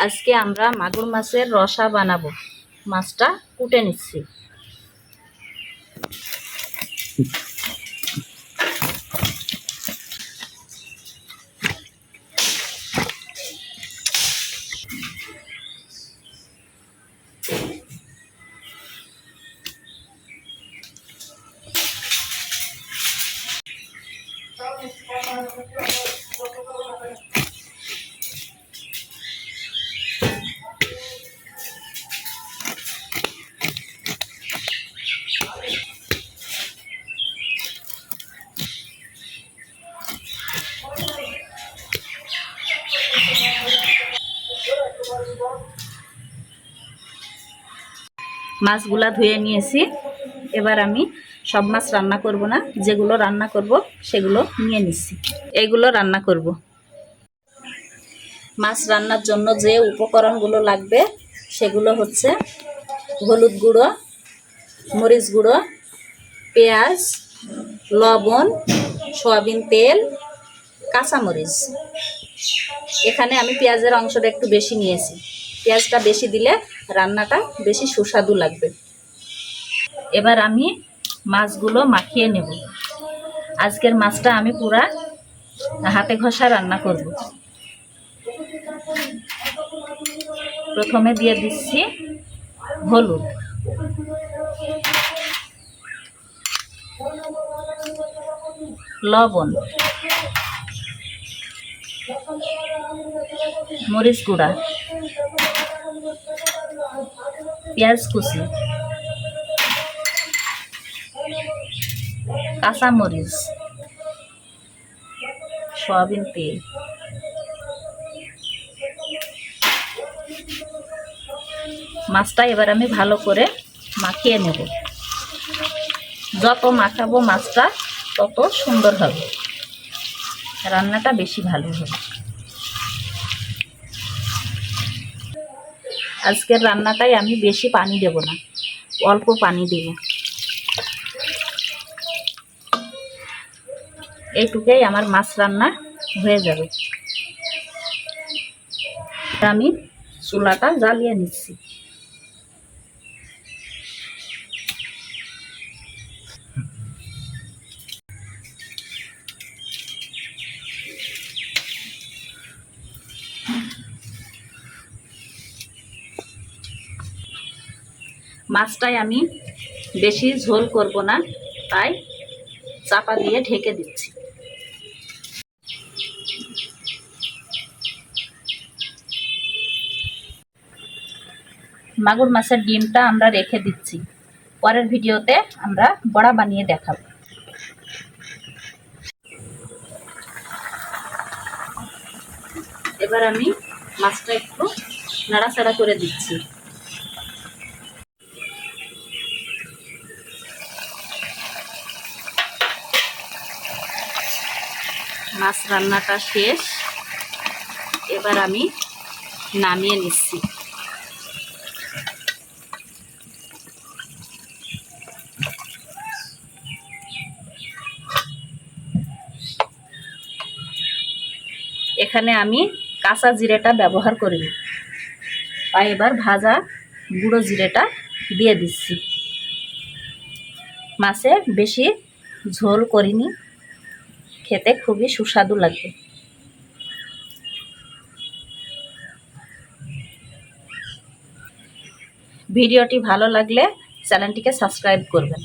আজকে আমরা মাগুর মাছের রসা বানাবো। মাছটা কুটে নিচ্ছি। মাছগুলা ধুয়ে নিয়েছি। এবার আমি সব মাছ রান্না করব না, যেগুলো রান্না করব সেগুলো নিয়ে নিচ্ছি। এগুলো রান্না করব। মাছ রান্নার জন্য যে উপকরণগুলো লাগবে সেগুলো হচ্ছে হলুদ গুঁড়ো, মরিচ গুঁড়ো, পেঁয়াজ, লবণ, সয়াবিন তেল, কাঁচামরিচ। এখানে আমি পেঁয়াজের অংশটা একটু বেশি নিয়েছি। পেঁয়াজটা বেশি দিলে রান্নাটা বেশি সুস্বাদু লাগবে। এবার আমি মাছগুলো মাখিয়ে নেব। আজকের মাছটা আমি পুরা হাতে ঘষা রান্না করব। প্রথমে দিয়ে দিচ্ছি হলুদ, লবণ, মরিচ গুঁড়া, পেঁয়াজ কুচি, কাঁচামরিচ, সয়াবিন তেল। মাছটা এবার আমি ভালো করে মাখিয়ে নেব। যত মাখাবো মাছটা তত সুন্দর হবে, রান্নাটা বেশি ভালো হবে। আজকের রান্নাটাই আমি বেশি পানি দেব না, অল্প পানি দেব। এইটুকুই আমার মাছ রান্না হয়ে যাবে। আমি চুলাটা জ্বালিয়ে নিচ্ছি। মাছটাই আমি বেশি ঝোল করব না, তাই চাপা দিয়ে ঢেকে দিচ্ছি। মাগুর মাছের ডিমটা আমরা রেখে দিচ্ছি, পরের ভিডিওতে আমরা বড়া বানিয়ে দেখাবো। এবার আমি মাছটা একটু নাড়াচাড়া করে দিচ্ছি। মাছ রান্নাটা শেষ। এবার আমি নামিয়ে নিচ্ছি। এখানে আমি কাঁচা জিরেটা ব্যবহার করিনি, তাই এবার ভাজা গুঁড়ো জিরেটা দিয়ে দিচ্ছি। মাছে বেশি ঝোল করিনি, খেতে খুবই সুস্বাদু লাগবে। ভিডিওটি ভালো লাগলে চ্যানেলটিকে সাবস্ক্রাইব করবেন।